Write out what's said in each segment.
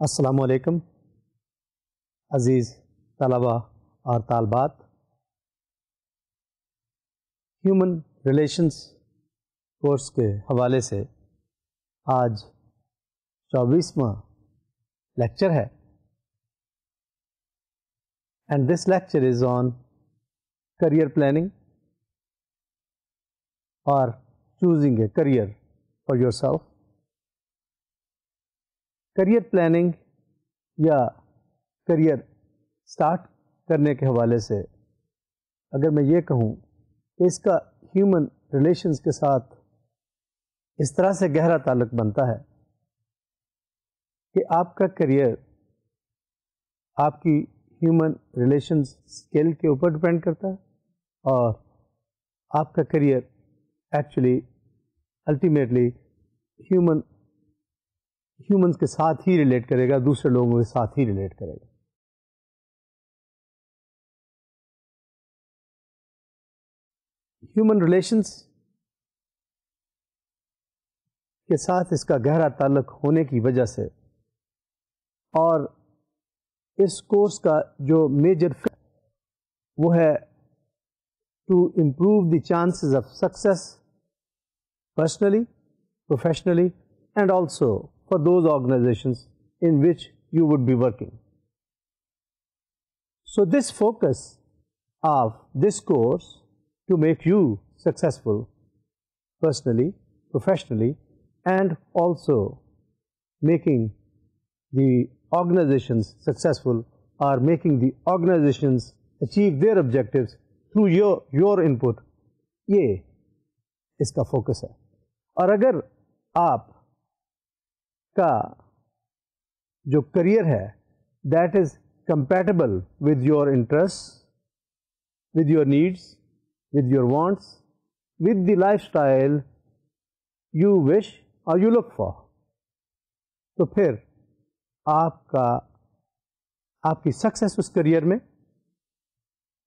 السلام علیکم عزیز طلباء اور طالبات. ہیومن ریلیشنز کورس کے حوالے سے آج 24واں لیکچر ہے and this lecture is on career planning اور choosing a career for yourself. Career planning یا کریئر سٹارٹ کرنے کے حوالے سے اگر میں یہ کہوں کہ اس کا ہیومن ریلیشنز کے ساتھ اس طرح سے گہرا تعلق بنتا ہے کہ آپ کا کریئر آپ کی ہیومن ریلیشنز اسکل کے اوپر ڈپینڈ کرتا ہے اور آپ کا کریئر ایکچولی الٹیمیٹلی ہیومنز کے ساتھ ہی ریلیٹ کرے گا, دوسرے لوگوں کے ساتھ ہی ریلیٹ کرے گا. ہیومن ریلیشنز کے ساتھ اس کا گہرا تعلق ہونے کی وجہ سے اور اس کورس کا جو میجر وہ ہے to improve the chances of success personally, professionally and also for those organizations in which you would be working. So this focus of this course to make you successful personally, professionally, and also making the organizations successful or making the organizations achieve their objectives through your input, یہ اس کا focus ہے. اور اگر آپ کا جو career ہے that is compatible with your interest, with your needs, with your wants, with the life style you wish اور یو لک فار, تو پھر آپ کی سکسیس اس کریئر میں,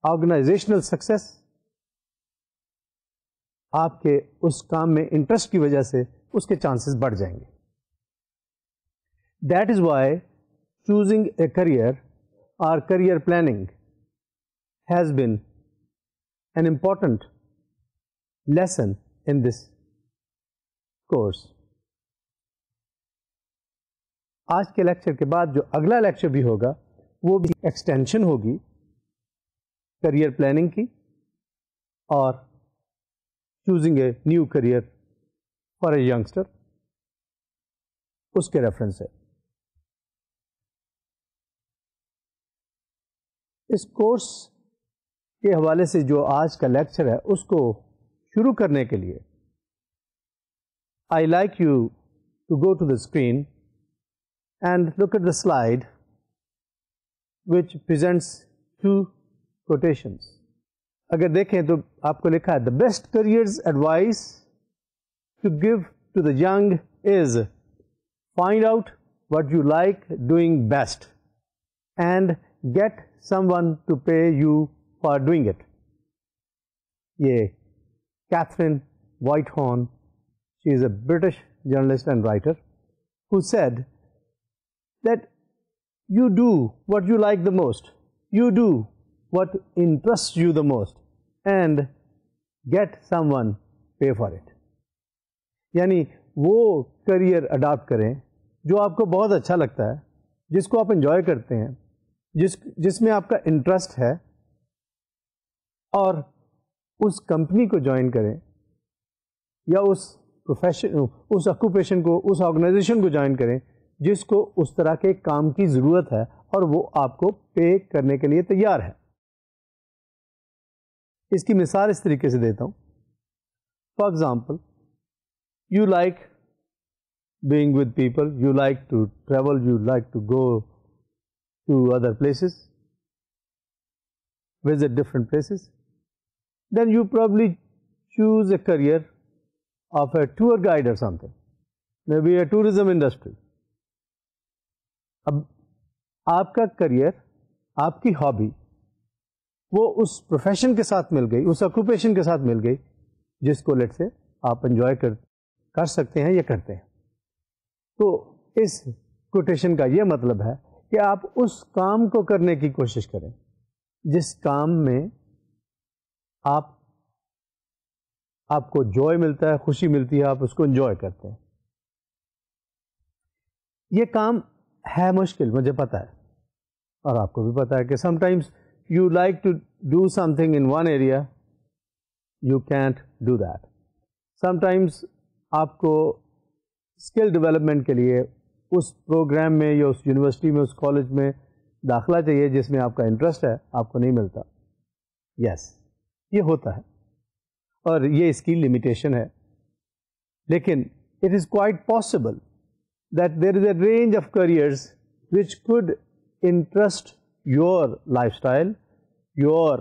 آرگنائزیشنل سکسیس, آپ کے اس کام میں انٹرسٹ کی وجہ سے اس کے چانسز بڑھ جائیں گے. That is why choosing a career or career planning has been an important lesson in this course. آج کے لیکچر کے بعد جو اگلا لیکچر بھی ہوگا وہ بھی ایکسٹینشن ہوگی کریئر پلاننگ کی اور choosing a new career for a youngster, اس کے ریفرنس ہے. اس کورس کے حوالے سے جو آج کا لیکچر ہے اس کو شروع کرنے کے لیے I like you to go to the screen and look at the slide which presents two quotations. اگر دیکھیں تو آپ کو لکھا ہے the best careers advice to give to the young is find out what you like doing best and get someone to pay you for doing it. یہ Catherine Whitehorn, she is a British journalist and writer who said that you do what you like the most, you do what interests you the most and get someone pay for it. یعنی وہ career adapt کریں جو آپ کو بہت اچھا لگتا ہے, جس کو آپ انجوائے کرتے ہیں, جس میں آپ کا انٹرسٹ ہے, اور اس کمپنی کو جوائن کریں یا اس پروفیشن, اس آکوپیشن کو, اس آرگنائزیشن کو جوائن کریں جس کو اس طرح کے کام کی ضرورت ہے اور وہ آپ کو پے کرنے کے لیے تیار ہے. اس کی مثال اس طریقے سے دیتا ہوں. For example, you like being with people, you like to travel, you like to go to other places, visit different places, then you probably choose a career of a tour guide or something, maybe a tourism industry. اب آپ کا career, آپ کی hobby وہ اس profession کے ساتھ مل گئی, اس آکوپیشن کے ساتھ مل گئی جس کو لیٹ سے آپ انجوائے کر سکتے ہیں یا کرتے ہیں. تو اس کوٹیشن کا یہ مطلب ہے کہ آپ اس کام کو کرنے کی کوشش کریں جس کام میں آپ کو جوائے ملتا ہے, خوشی ملتی ہے, آپ اس کو انجوائے کرتے ہیں. یہ کام ہے مشکل, مجھے پتا ہے, اور آپ کو بھی پتا ہے کہ sometimes you like to do something in one area, you can't do that. Sometimes آپ کو اسکل ڈیولپمنٹ کے لیے اس پروگرام میں یا اس یونیورسٹی میں, اس کالج میں داخلہ چاہیے جس میں آپ کا انٹرسٹ ہے, آپ کو نہیں ملتا. یس, یہ ہوتا ہے اور یہ اس کی لمیٹیشن ہے. لیکن it is quite possible that there is a range of careers which could interest your lifestyle, your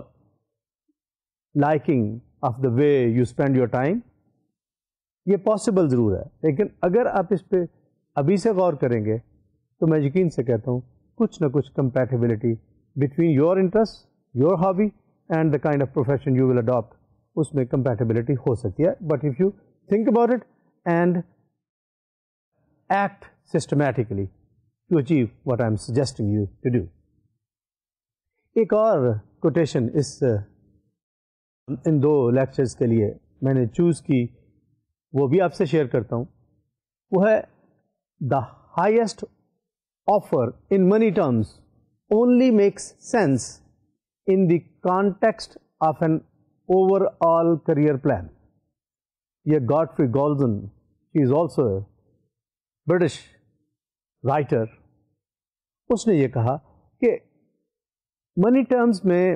liking of the way you spend your time. یہ possible ضرور ہے, لیکن اگر آپ اس پہ ابھی سے غور کریں گے تو میں یقین سے کہتا ہوں کچھ نہ کچھ compatibility between your interests, your hobby and the kind of profession you will adopt, اس میں compatibility ہو سکتی ہے. But if you think about it and act systematically to achieve what I am suggesting you to do. ایک اور quotation ان دو lectures کے لیے میں نے choose کی, وہ بھی آپ سے شیئر کرتا ہوں. وہ ہے the highest offer in money terms only makes sense in the context of an overall career plan. یہ Godfrey Golden, she is also a British writer, اس نے یہ کہا کہ منی ٹرمز میں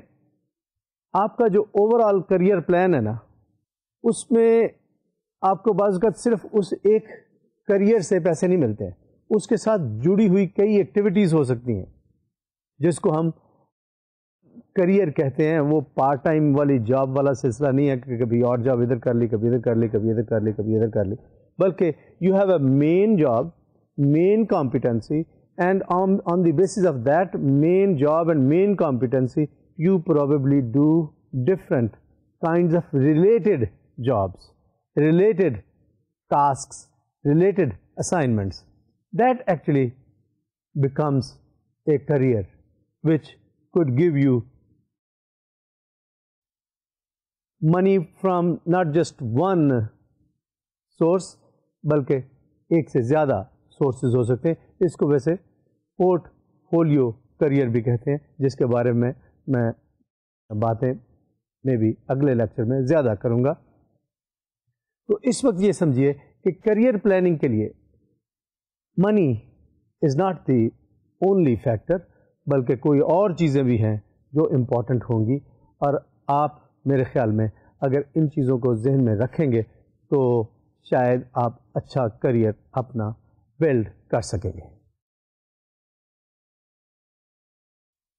آپ کا جو اوور آل کریئر پلان ہے نا, اس میں آپ کو بعض اوقات صرف اس ایک کریئر سے پیسے نہیں ملتے ہیں, اس کے ساتھ جڑی ہوئی کئی ایکٹیویٹیز ہو سکتی ہیں جس کو ہم کریئر کہتے ہیں. وہ پارٹ ٹائم والی جاب والا سلسلہ نہیں ہے کہ کبھی اور جاب ادھر کر لی, کبھی ادھر کر لی, کبھی ادھر کر لی, کبھی ادھر کر لی, بلکہ you have a main job, main competency, and on the basis of that main job and main competency, you probably do different kinds of related jobs, related tasks, related assignments. That actually becomes a career which could give you money from not just one source, بلکہ ایک سے زیادہ sources ہو سکتے ہیں. اس کو ویسے port folio career بھی کہتے ہیں, جس کے بارے میں باتیں میں بھی اگلے لیکچر میں زیادہ کروں گا. تو اس وقت یہ سمجھیے کہ کریئر پلاننگ کے لیے money is not the only factor, بلکہ کوئی اور چیزیں بھی ہیں جو امپورٹنٹ ہوں گی, اور آپ میرے خیال میں اگر ان چیزوں کو ذہن میں رکھیں گے تو شاید آپ اچھا کریئر اپنا بلڈ کر سکیں گے.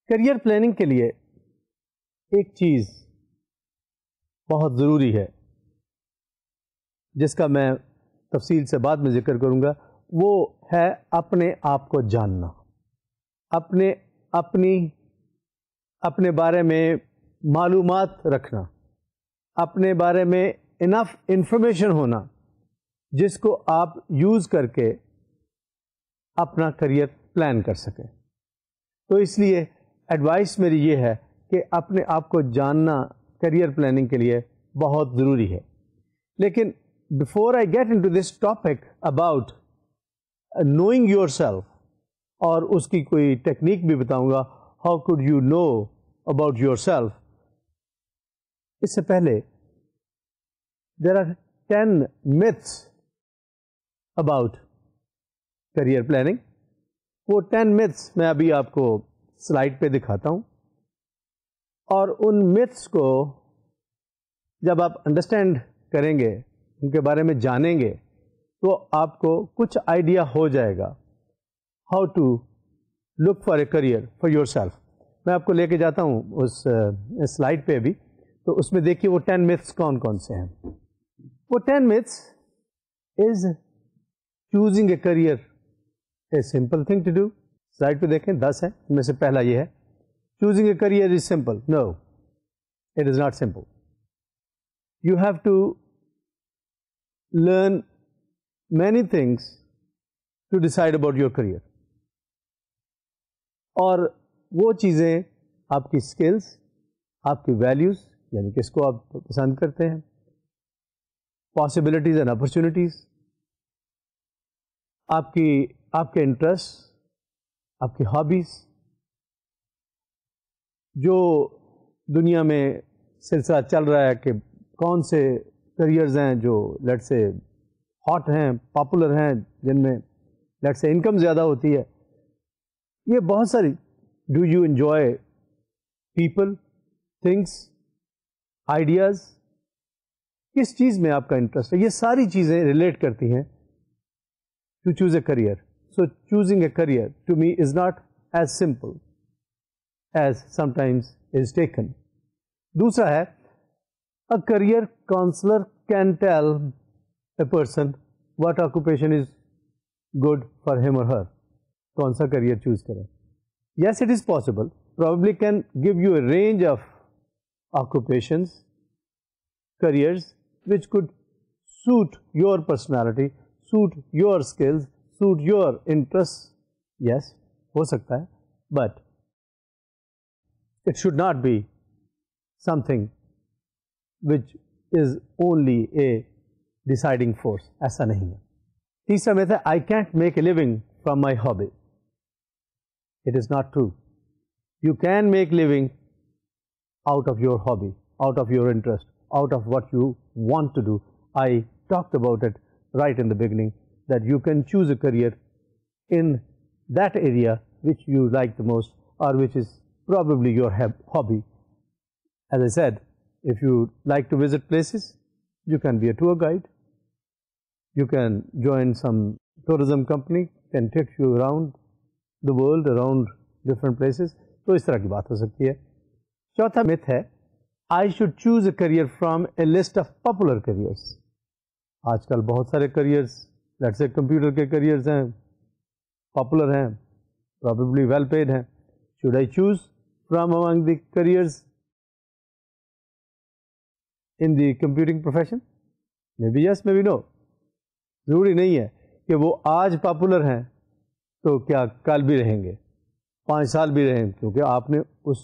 کریئر پلاننگ کے لیے ایک چیز بہت ضروری ہے جس کا میں تفصیل سے بعد میں ذکر کروں گا, وہ ہے اپنے آپ کو جاننا, اپنے بارے میں معلومات رکھنا, اپنے بارے میں انف انفارمیشن ہونا جس کو آپ یوز کر کے اپنا کریئر پلان کر سکیں. تو اس لیے ایڈوائس میری یہ ہے کہ اپنے آپ کو جاننا کریئر پلاننگ کے لیے بہت ضروری ہے. لیکن before I get into this topic about knowing yourself, اور اس کی کوئی ٹیکنیک بھی بتاؤں گا, how could you know about yourself, اس سے پہلے there are 10 myths about career planning. وہ 10 myths میں ابھی آپ کو سلائڈ پہ دکھاتا ہوں, اور ان myths کو جب آپ انڈرسٹینڈ کریں گے, ان کے بارے میں جانیں گے, تو آپ کو کچھ آئیڈیا ہو جائے گا how to look for a career for yourself. میں آپ کو لے کے جاتا ہوں اس سلائڈ پہ ابھی, تو اس میں دیکھیے وہ 10 myths کون کون سے ہیں. وہ 10 myths is choosing a career a simple thing to do. Slide پہ دیکھیں 10 ہیں, ان میں سے پہلا یہ ہے choosing a career is simple. No, it is not simple. You have to learn many things to decide about your career. اور وہ چیزیں آپ کی اسکلس، آپ کی ویلیوز یعنی کس کو آپ پسند کرتے ہیں، پاسبلٹیز اینڈ اپرچونیٹیز، آپ کے انٹرسٹ، آپ کی ہابیز، جو دنیا میں سلسلہ چل رہا ہے کہ کون سے کریئرز ہیں جو لیٹ سے ہاٹ ہیں، پاپولر ہیں، جن میں لیٹ سے انکم زیادہ ہوتی ہے. یہ بہت ساری. Do you enjoy people, things, ideas, کس چیز میں آپ کا انٹرسٹ ہے؟ یہ ساری چیزیں ریلیٹ کرتی ہیں to choose a career. So choosing a career to me is not as simple as sometimes is taken. دوسرا ہے a career counselor can tell a person what occupation is good for him or her. کون سا career choose کریں؟ Yes, it is possible. Probably can give you a range of occupations, careers which could suit your personality, suit your skills, suit your interests. Yes, ہو سکتا ہے, but it should not be something which is only a deciding force. ایسا نہیں ہے. تیسرا math ہے I can't make a living from my hobby. It is not true. You can make living out of your hobby, out of your interest, out of what you want to do. I talked about it right in the beginning, that you can choose a career in that area which you like the most or which is probably your hobby. As I said, if you like to visit places, you can be a tour guide. You can join some tourism company, can take you around the world, around different places. تو اس طرح کی بات ہو سکتی ہے. چوتھا myth ہے I should choose a career from a list of popular careers. آج کل بہت سارے careers, let's say computer کے careers ہیں, popular ہیں, probably well paid ہیں. Should I choose from among the careers in the computing profession? Maybe yes, maybe no. ضروری نہیں ہے کہ وہ آج پاپولر ہیں تو کیا کل بھی رہیں گے, 5 سال بھی رہیں, کیونکہ آپ نے اس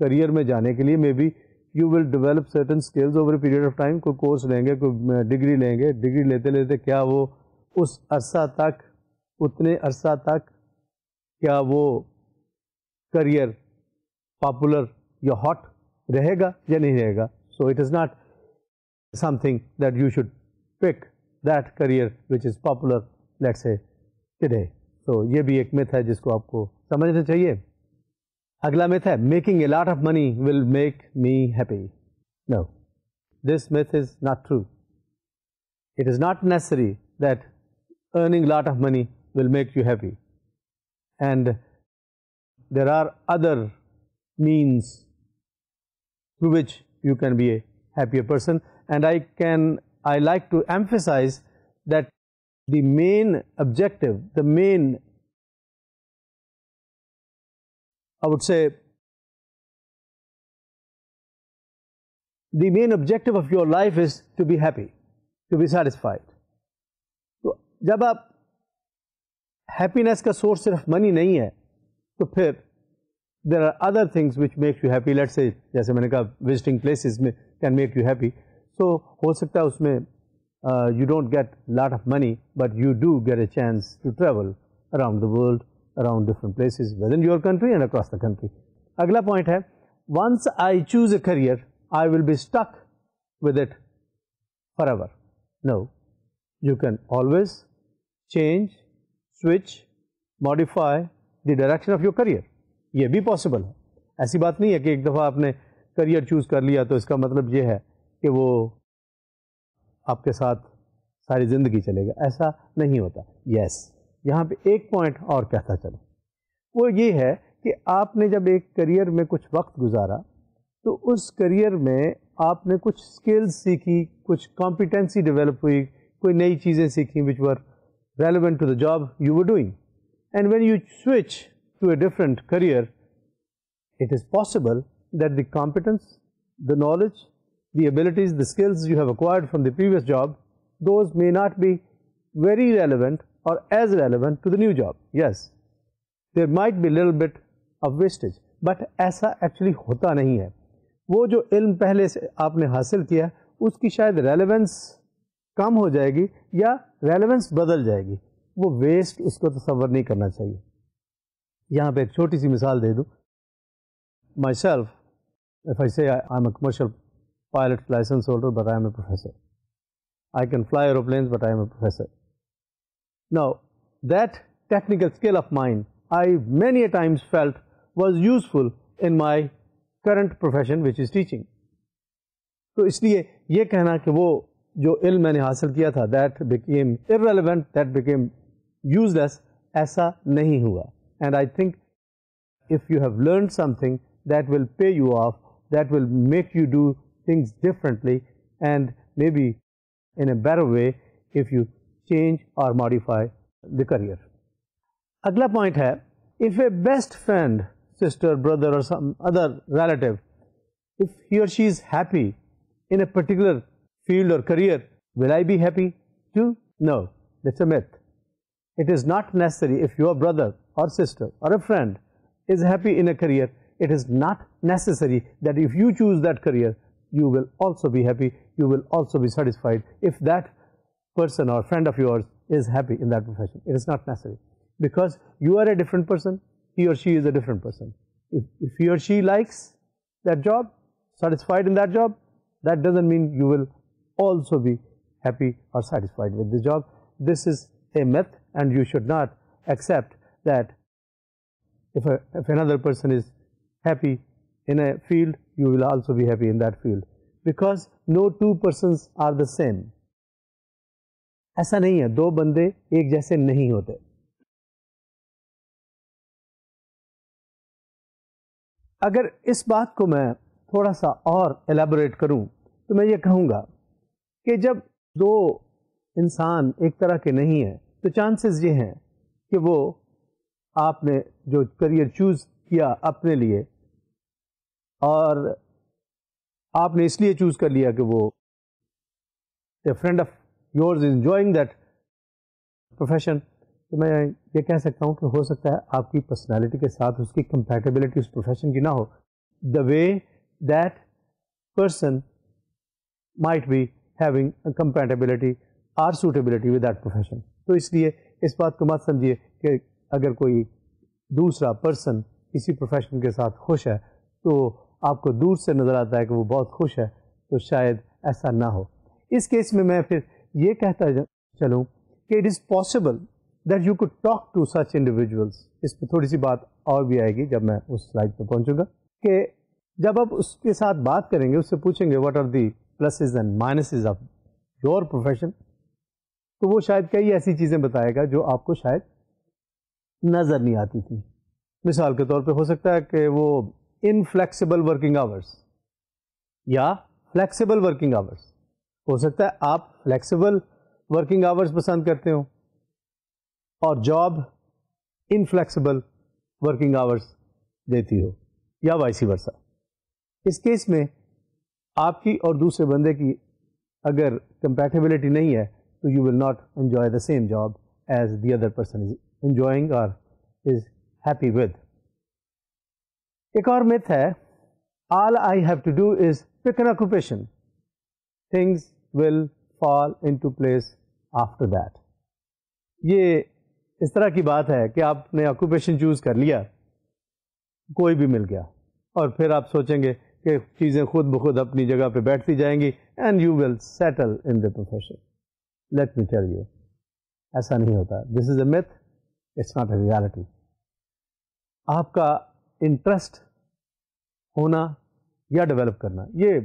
کریئر میں جانے کے لیے maybe you will develop certain skills over a period of time. کوئی کورس لیں گے, کوئی ڈگری لیں گے, ڈگری لیتے لیتے کیا وہ اس عرصہ تک, اتنے عرصہ تک کیا وہ کریئر پاپولر یا ہاٹ رہے گا یا نہیں رہے گا. So it is not something that you should pick that career which is popular, let's say today. So یہ بھی ایک myth ہے جس کو آپ کو سمجھنا چاہیے. اگلا myth ہے making a lot of money will make me happy. No, this myth is not true. It is not necessary that earning a lot of money will make you happy. And there are other means through which you can be a happier person. And I like to emphasize that the main objective, I would say, the main objective of your life is to be happy, to be satisfied. تو جب آپ happiness کا source صرف money نہیں ہے تو پھر there are other things which make you happy. Let's say جیسے میں نے کہا visiting places میں can make you happy. So ہو سکتا ہے اس میں you don't get lot of money, but you do get a chance to travel around the world, around different places within your country and across the country. اگلا point ہے once I choose a career, I will be stuck with it forever. No, you can always change, switch, modify the direction of your career. یہ بھی possible ہے. ایسی بات نہیں ہے کہ ایک دفعہ آپ نے career choose کر لیا تو اس کا مطلب یہ ہے کہ وہ آپ کے ساتھ ساری زندگی چلے گا. ایسا نہیں ہوتا. یس, یہاں پہ ایک پوائنٹ اور کہتا چلوں, وہ یہ ہے کہ آپ نے جب ایک کریئر میں کچھ وقت گزارا تو اس کریئر میں آپ نے کچھ اسکلز سیکھی, کچھ کمپیٹنسی ڈیولپ ہوئی, کوئی نئی چیزیں سیکھیں which were relevant to the job you were doing. And when you switch to a different career, it is possible that the competence, the knowledge, the abilities, the skills you have acquired from the previous job, those may not be very relevant or as relevant to the new job. Yes, there might be a little bit of wastage. But ایسا actually ہوتا نہیں ہے. وہ جو علم پہلے سے آپ نے حاصل کیا اس کی شاید ریلیونس کم ہو جائے گی یا ریلیونس بدل جائے گی. وہ ویسٹ اس کو تصور نہیں کرنا چاہیے. یہاں پہ ایک چھوٹی سی مثال دے دوں. My self, if I say I'm a commercial pilot license holder but I'm a professor. I can fly aeroplanes but I am a professor. Now that technical skill of mine I many a times felt was useful in my current profession which is teaching. تو اس لیے یہ کہنا کہ وہ جو علم میں نے حاصل کیا تھا that became irrelevant, that became useless, ایسا نہیں ہوا. And I think if you have learned something that will pay you off, that will make you do things differently and maybe in a better way if you change or modify the career. اگلا point ہے, if a best friend, sister, brother or some other relative, if he or she is happy in a particular field or career, will I be happy too? No, that's a myth. It is not necessary. If your brother or sister or a friend is happy in a career, it is not necessary that if you choose that career, you will also be happy, you will also be satisfied. If that person or friend of yours is happy in that profession, it is not necessary. Because you are a different person, he or she is a different person. If he or she likes that job, satisfied in that job, that doesn't mean you will also be happy or satisfied with the job. This is a myth and you should not accept that if another person is happy in a field, you will also be happy in that field. Because no two persons are the same. ایسا نہیں ہے, دو بندے ایک جیسے نہیں ہوتے. اگر اس بات کو میں تھوڑا سا اور ایلیبوریٹ کروں تو میں یہ کہوں گا کہ جب دو انسان ایک طرح کے نہیں ہیں تو چانسز یہ ہیں کہ وہ آپ نے جو کریئر چوز کیا اپنے لیے اور آپ نے اس لیے چوز کر لیا کہ وہ a friend of yours is enjoying that profession, تو میں یہ کہہ سکتا ہوں کہ ہو سکتا ہے آپ کی پرسنالٹی کے ساتھ اس کی کمپیٹیبلٹی اس پروفیشن کی نہ ہو. The way that person might be having compatibility اور سوٹیبلٹی ود دیٹ پروفیشن. تو اس لیے اس بات کو مت سمجھیے کہ اگر کوئی دوسرا پرسن کسی پروفیشن کے ساتھ خوش ہے تو آپ کو دور سے نظر آتا ہے کہ وہ بہت خوش ہے, تو شاید ایسا نہ ہو. اس کیس میں پھر یہ کہتا چلوں کہ it is possible that you could talk to such individuals. اس پہ تھوڑی سی بات اور بھی آئے گی جب میں اس سلائڈ پہ پہنچوں گا, کہ جب آپ اس کے ساتھ بات کریں گے, اس سے پوچھیں گے what are the pluses and minuses of your profession, تو وہ شاید کئی ایسی چیزیں بتائے گا جو آپ کو شاید نظر نہیں آتی تھی. مثال کے طور پہ ہو سکتا ہے کہ وہ انفلیکسیبل ورکنگ آورس یا فلیکسیبل ورکنگ آورس. ہو سکتا ہے آپ فلیکسیبل ورکنگ آورس پسند کرتے ہو اور جاب انفلیکسیبل ورکنگ آورس دیتی ہو, یا وائس ورسا. اس کیس میں آپ کی اور دوسرے بندے کی اگر کمپیٹیبلٹی نہیں ہے تو you will not enjoy the same job as the other person is enjoying اور از ہیپی ود. ایک اور myth ہے, all I have to do is pick an occupation, things will fall into place after that. یہ اس طرح کی بات ہے کہ آپ نے آکوپیشن چوز کر لیا, کوئی بھی مل گیا, اور پھر آپ سوچیں گے کہ چیزیں خود بخود اپنی جگہ پہ بیٹھتی جائیں گی and you will settle in the profession. Let me tell you, ایسا نہیں ہوتا. This is a myth, it's not a reality. آپ کا انٹرسٹ ہونا یا ڈیولپ کرنا, یہ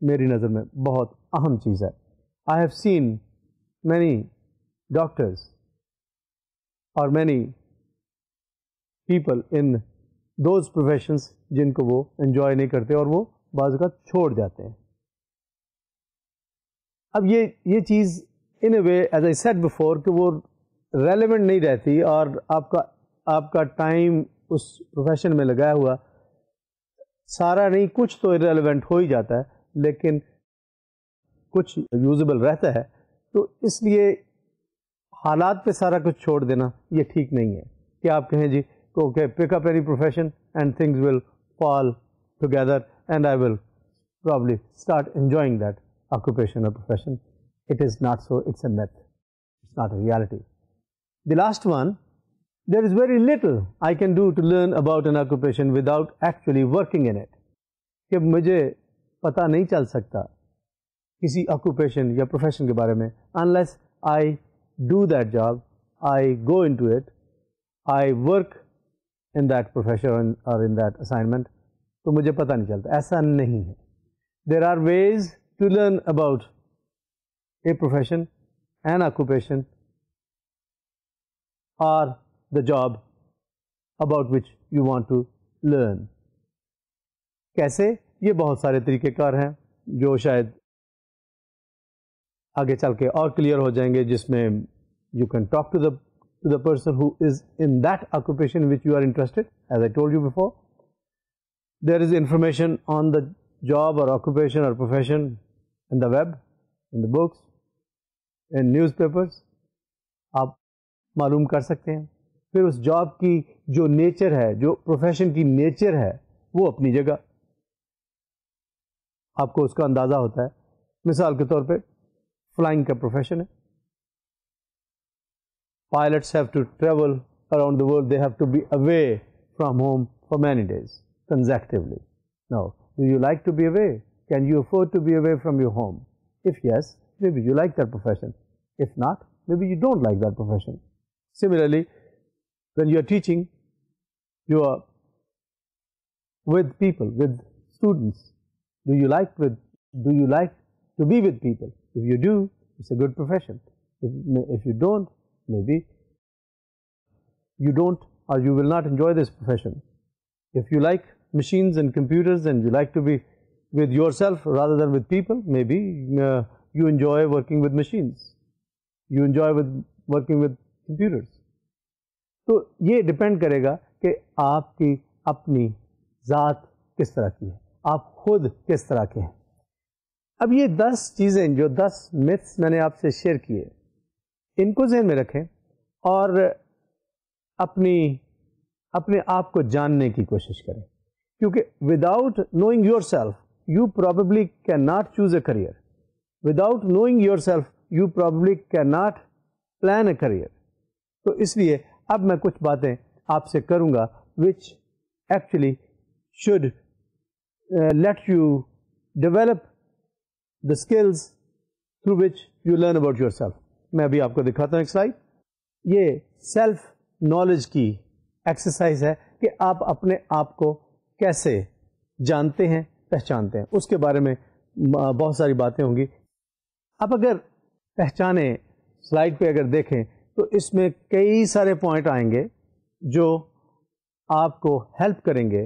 میری نظر میں بہت اہم چیز ہے. I have seen many doctors اور many people in those professions جن کو وہ انجوائے نہیں کرتے اور وہ بعض اوقات چھوڑ جاتے ہیں. اب یہ چیز in a way as I said before کہ وہ ریلیونٹ نہیں رہتی, اور آپ کا ٹائم اس پروفیشن میں لگایا ہوا سارا نہیں, کچھ تو ریلیونٹ ہو ہی جاتا ہے لیکن کچھ یوزیبل رہتا ہے. تو اس لیے حالات پہ سارا کچھ چھوڑ دینا یہ ٹھیک نہیں ہے کہ آپ کہیں جی کہ pick up any profession and things will fall together and I will probably start enjoying that occupation or profession. It is not so, it's a myth, it's not a reality. The last one, there is very little I can do to learn about an occupation without actually working in it. کہ مجھے پتہ نہیں چل سکتا کسی occupation یا profession کے بارے میں unless I do that job, I go into it, I work in that profession or in that assignment. تو مجھے پتہ نہیں چلتا. ایسا نہیں ہے. There are ways to learn about a profession, an occupation, or the job about which you want to learn. کیسے؟ یہ بہت سارے طریقہ کار ہیں جو شاید آگے چل کے اور کلیئر ہو جائیں گے, جس میں you can talk to the person who is in that occupation which you are interested. As I told you before, there is information on the job or occupation or profession in the web, in the books, in newspapers. آپ معلوم کر سکتے ہیں. پھر اس job کی جو nature ہے, جو پروفیشن کی نیچر ہے, وہ اپنی جگہ آپ کو اس کا اندازہ ہوتا ہے. مثال کے طور پہ فلائنگ کا پروفیشن ہے. Pilots have to travel around the world. They have to be away from home for many days consecutively. Now, do you like to be away? Can you afford to be away from your home? If yes, maybe you like that profession. If not, maybe you don't like that profession. Similarly, when you are teaching, you are with people, with students. Do you like to be with people? If you do, it's a good profession. If you don't, maybe you don't or you will not enjoy this profession. If you like machines and computers and you like to be with yourself rather than with people, maybe you enjoy working with machines. You enjoy working with computers. تو یہ depend کرے گا کہ آپ کی اپنی ذات کس طرح کی ہے, آپ خود کس طرح کے ہیں. اب یہ 10 چیزیں جو 10 myths میں نے آپ سے شیئر کیے, ان کو ذہن میں رکھیں اور اپنے آپ کو جاننے کی کوشش کریں, کیونکہ without knowing your self you probably can not choose a career. Without knowing your self you probably can not plan a career. تو اس لیے اب میں کچھ باتیں آپ سے کروں گا which actually should let you develop the skills through which you learn about yourself. میں ابھی آپ کو دکھاتا ہوں ایک سلائڈ. یہ سیلف نالج کی ایکسرسائز ہے کہ آپ اپنے آپ کو کیسے جانتے ہیں, پہچانتے ہیں. اس کے بارے میں بہت ساری باتیں ہوں گی. آپ اگر پہچانے, سلائڈ پہ اگر دیکھیں تو اس میں کئی سارے پوائنٹ آئیں گے جو آپ کو ہیلپ کریں گے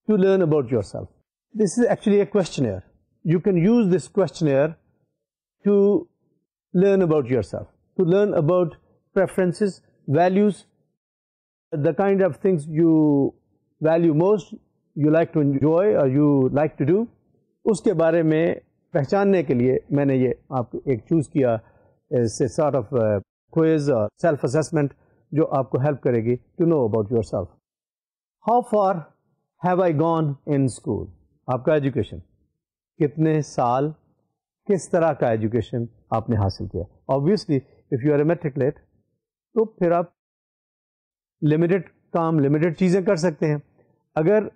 to learn about yourself. This is actually a questionnaire. You can use this questionnaire to learn about yourself, to learn about preferences, values, the kind of things you value most, you like to enjoy or you like to do. اس کے بارے میں پہچاننے کے لیے میں نے یہ آپ کو ایک چوز کیا sort of quiz or self assessment جو آپ کو ہیلپ کرے گی to know about yourself. How far have I gone in school? آپ کا ایجوکیشن کتنے سال, کس طرح کا ایجوکیشن آپ نے حاصل کیا. Obviously, if you are a matriculate, تو پھر آپ لمیٹڈ کام, لمیٹڈ چیزیں کر سکتے ہیں. اگر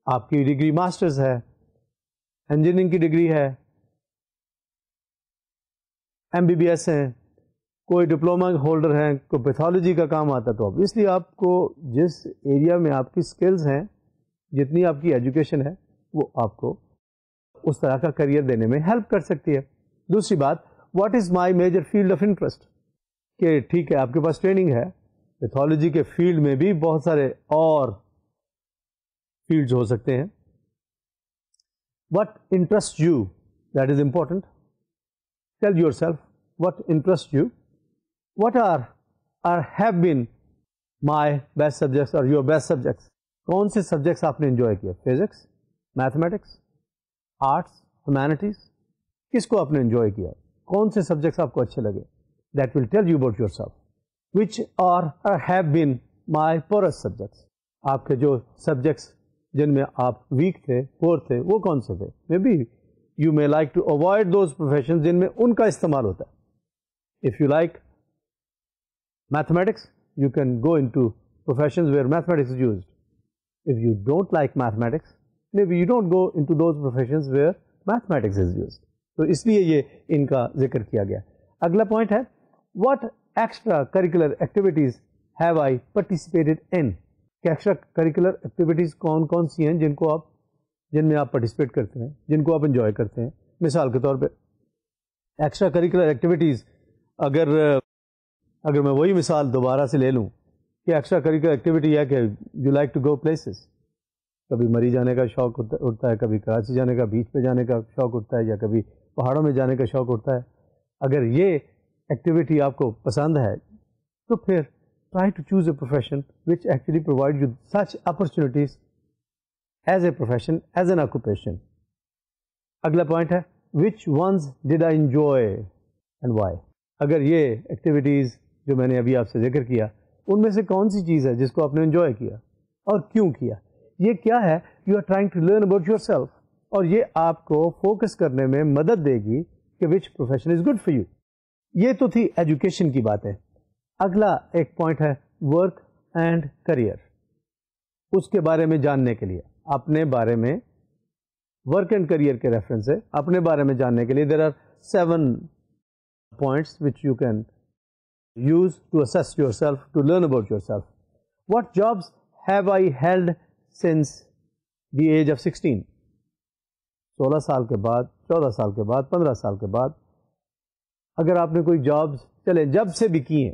آپ کی ڈگری ماسٹرز ہے, انجینئرنگ کی ڈگری ہے, MBBS ہیں, کوئی ڈپلوما ہولڈر ہیں, کوئی پیتھولوجی کا کام آتا, تو obviously آپ کو جس ایریا میں آپ کی سکلز ہیں, جتنی آپ کی ایجوکیشن ہے, وہ آپ کو اس طرح کا کریئر دینے میں ہیلپ کر سکتی ہے. دوسری بات, what is my major field of interest, کہ ٹھیک ہے آپ کے پاس ٹریننگ ہے, پیتھولوجی کے فیلڈ میں بھی بہت سارے اور فیلڈز ہو سکتے ہیں. What interest you, that is important. Tell yourself what interest you, what are have been my best subjects اور یور بیسٹ سبجیکٹس. کون سے سبجیکٹس آپ نے انجوائے کیا, فزکس, میتھمیٹکس, آرٹس, ہیومینٹیز, کس کو آپ نے انجوائے کیا, کون سے سبجیکٹس آپ کو اچھے لگے. That will tell you about yourself. Which are have been my poorest subjects. آپ کے جو سبجیکٹس جن میں آپ ویک تھے، پور تھے، وہ کون سے تھے؟ Maybe you may like to avoid those profession جن میں ان کا استعمال ہوتا ہے. If you like mathematics you can go into professions where mathematics is used. If you don't like mathematics, maybe you don't go into those professions where mathematics is used. تو اس لیے یہ ان کا ذکر کیا گیا. اگلا پوائنٹ ہے what extra curricular activities have I participated in. کہ ایکسٹرا کریکولر ایکٹیویٹیز کون کون سی ہیں جن میں آپ پارٹیسپیٹ کرتے ہیں، جن کو آپ انجوائے کرتے ہیں. مثال کے طور پہ ایکسٹرا کریکولر ایکٹیویٹیز اگر میں وہی مثال دوبارہ سے لے لوں کہ ایکسٹرا کریکولر ایکٹیویٹی ہے کہ you like to go places. کبھی مری جانے کا شوق اٹھتا ہے، کبھی کراچی جانے کا، بیچ پہ جانے کا شوق اٹھتا ہے، یا کبھی پہاڑوں میں جانے کا شوق اٹھتا ہے. اگر یہ ایکٹیویٹی آپ کو پسند ہے تو پھر try to choose a profession which actually provide you such opportunities as a profession, as an occupation. اگلا پوائنٹ ہے which ones did I enjoy and why. اگر یہ ایکٹیویٹیز جو میں نے ابھی آپ سے ذکر کیا ان میں سے کون سی چیز ہے جس کو آپ نے انجوائے کیا اور کیوں کیا؟ یہ کیا ہے؟ You are trying to learn about yourself, اور یہ آپ کو فوکس کرنے میں مدد دے گی کہ which profession is good for you. یہ تو تھی ایجوکیشن کی باتیں. اگلا ایک پوائنٹ ہے ورک اینڈ کریئر. اس کے بارے میں جاننے کے لیے، اپنے بارے میں ورک اینڈ کریئر کے ریفرنس سے اپنے بارے میں جاننے کے لیے there are 7 points which you can use to assess yourself, to learn about yourself. What jobs have I held since the age of 16? 16 سال کے بعد، 14 سال کے بعد، 15 سال کے بعد اگر آپ نے کوئی جابس چلے جب سے بھی کی ہیں،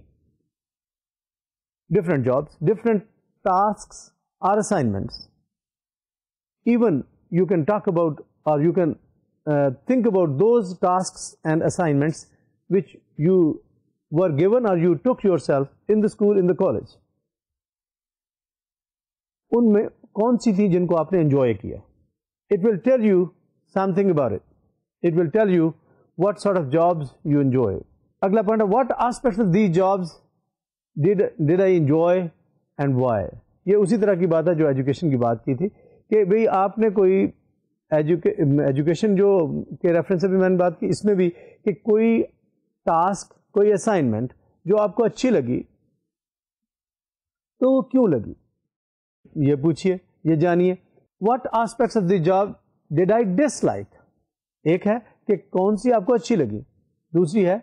ڈفرینٹ جابس، ڈفرینٹ ٹاسکس اور assignments. Even you can talk about اور you can think about those tasks and assignments which you were given or you took yourself in the school, in the college. ان میں کون سی تھی جن کو آپ نے enjoy کیا؟ It will tell you something about it. It will tell you what sort of jobs you enjoy. اگلا point ہے what aspects of these jobs did I enjoy and why. یہ اسی طرح کی بات ہے جو ایجوکیشن کی بات کی تھی کہ بھئی آپ نے کوئی ایجوکیشن جو کے ریفرنس سے بھی میں نے بات کی، اس میں بھی کہ کوئی ٹاسک، کوئی اسائنمنٹ جو آپ کو اچھی لگی تو وہ کیوں لگی، یہ پوچھیے، یہ جانیے. What aspects of the job did I dislike. ایک ہے کہ کون سی آپ کو اچھی لگی، دوسری ہے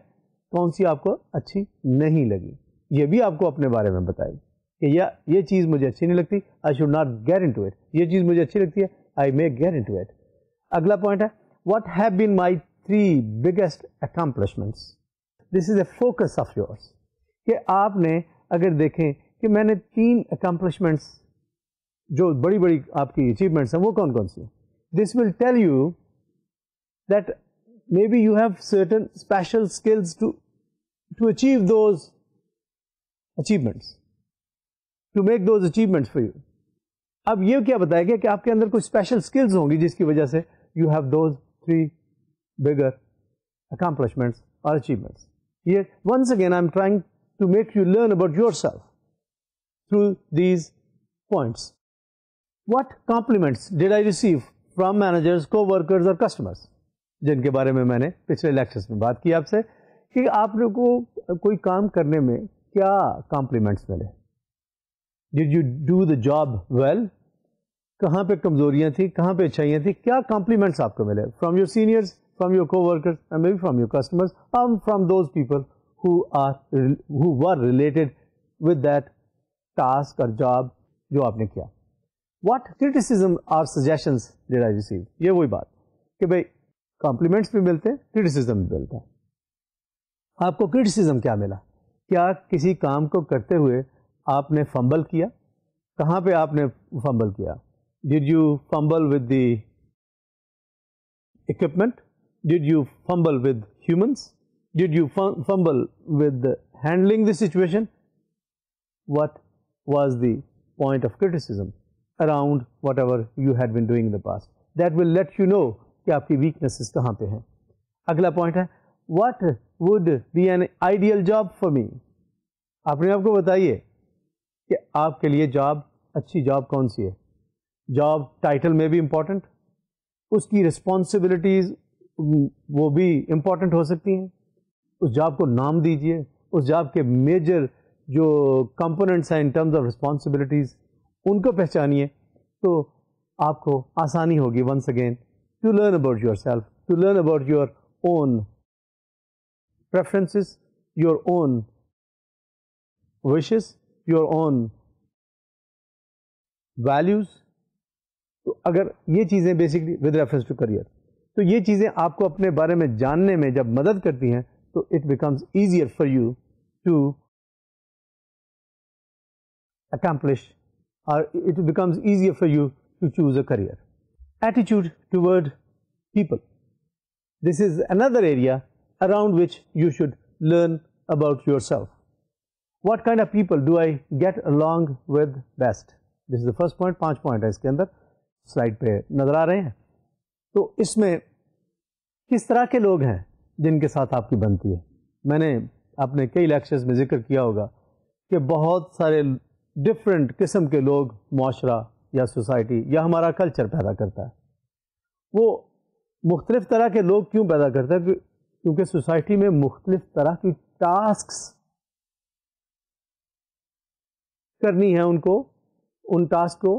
کون سی آپ کو اچھی نہیں لگی. یہ بھی آپ کو اپنے بارے میں بتائی کہ یہ چیز مجھے اچھی نہیں لگتی، I should not get into it. یہ چیز مجھے اچھی لگتی ہے، I may get into it. اگلا پوائنٹ ہے what have been my 3 biggest accomplishments. This is a focus of yours. کہ آپ نے اگر دیکھیں کہ میں نے 3 accomplishments جو بڑی بڑی آپ کی achievements ہیں وہ کون کون سی ہیں. This will tell you that maybe you have certain special skills to achieve those achievements, to make those achievements for you. اب یہ کیا بتایا گیا کہ آپ کے اندر کوئی اسپیشل اسکلز ہوں گی جس کی وجہ سے you have those 3 bigger accomplishments اور achievements. یہ once again I'm trying to make you learn about yourself through these points. What compliments did I receive from managers, co-workers اور customers, جن کے بارے میں نے پچھلے لیکچرز میں بات کی آپ سے کہ آپ نے کو کوئی کام کرنے میں کیا کمپلیمنٹس ملے. Did you do the job well? کہاں پہ کمزوریاں تھیں، کہاں پہ اچھائیاں تھیں، کیا کمپلیمنٹس آپ کو ملے from your seniors, from your co-workers and maybe from your customers or from those people who were related with that task or job جو آپ نے کیا. What criticism or suggestions did I receive? یہ وہی بات کہ بھئی کمپلیمنٹس بھی ملتے ہیں، criticism بھی ملتا ہے. آپ کو criticism کیا ملا؟ کیا کسی کام کو کرتے ہوئے آپ نے فمبل کیا؟ کہاں پہ آپ نے فمبل کیا؟ Did you fumble with the equipment? Did you fumble with humans? Did you fumble with handling the situation? What was the point of criticism around whatever you had been doing in the past? That will let you know کہ آپ کی weaknesses کہاں پہ ہیں. اگلا point ہے what would be an ideal job for me. اپنے آپ کو بتائیے کہ آپ کے لیے جاب اچھی جاب کون سی ہے. جاب ٹائٹل میں بھی امپورٹنٹ, اس کی رسپانسبلٹیز وہ بھی امپورٹنٹ ہو سکتی ہیں. اس جاب کو نام دیجئے, اس جاب کے میجر جو کمپوننٹس ہیں ان ٹرمز آف رسپانسبلٹیز ان کو پہچانیے, تو آپ کو آسانی ہوگی once again to learn about yourself, to learn about your own preferences, your own wishes, your own values. تو اگر یہ چیزیں basically with reference to career, تو یہ چیزیں آپ کو اپنے بارے میں جاننے میں جب مدد کرتی ہیں تو it becomes easier for you to accomplish, or it becomes easier for you to choose a career. Attitude toward people. This is another area around which you should learn about yourself. What kind of people do I get along with best? This is the first point. 5 point ہے اس کے اندر, slide پہ نظر آ رہے ہیں. تو اس میں کس طرح کے لوگ ہیں جن کے ساتھ آپ کی بنتی ہے. میں نے اپنے کئی لیکچرز میں ذکر کیا ہوگا کہ بہت سارے ڈفرینٹ قسم کے لوگ معاشرہ یا سوسائٹی یا ہمارا کلچر پیدا کرتا ہے. وہ مختلف طرح کے لوگ کیوں پیدا کرتا ہے؟ کیونکہ سوسائٹی میں مختلف طرح کی ٹاسکس کرنی ہے ان کو, ان ٹاسک کو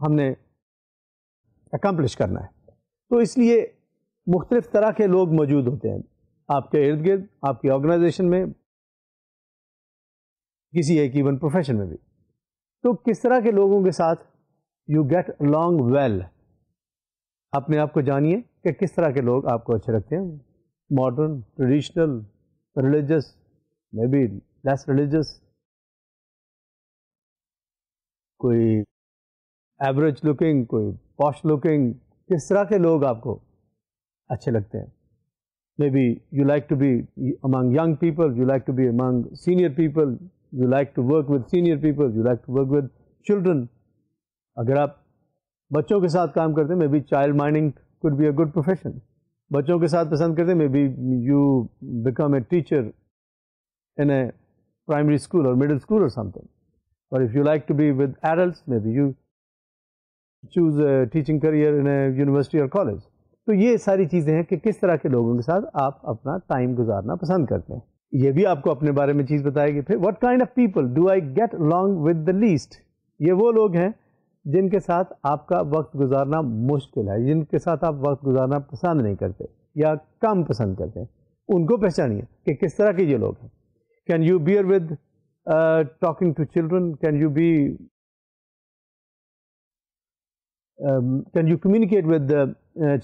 ہم نے اکمپلش کرنا ہے. تو اس لیے مختلف طرح کے لوگ موجود ہوتے ہیں آپ کے ارد گرد, آپ کی آرگنائزیشن میں, کسی ایک ایون پروفیشن میں بھی. تو کس طرح کے لوگوں کے ساتھ یو گیٹ along well, اپنے آپ کو جانیے کہ کس طرح کے لوگ آپ کو اچھے لگتے ہیں. Modern, traditional, religious, maybe less religious, کوئی ایوریج لکنگ, کوئی پاش لکنگ. کس طرح کے لوگ آپ کو اچھے لگتے ہیں؟ Maybe you like to be among young people, you like to be among senior people, you like to work with senior people, you like to work with children. اگر آپ بچوں کے ساتھ کام کرتے ہیں, maybe child minding could be a good profession. بچوں کے ساتھ پسند کرتے ہیں, maybe you become a teacher in a primary school or middle school or something. But if you like to be with adults, maybe you choose a teaching career in a university or college. تو یہ ساری چیزیں ہیں کہ کس طرح کے لوگوں کے ساتھ آپ اپنا ٹائم گزارنا پسند کرتے ہیں. یہ بھی آپ کو اپنے بارے میں چیز بتائے گی. پھر what kind of people do I get along with the least? یہ وہ لوگ ہیں جن کے ساتھ آپ کا وقت گزارنا مشکل ہے, جن کے ساتھ آپ وقت گزارنا پسند نہیں کرتے یا کم پسند کرتے ہیں. ان کو پہچانیے کہ کس طرح کے یہ لوگ ہیں. Can you bear with talking to children? Can you communicate with the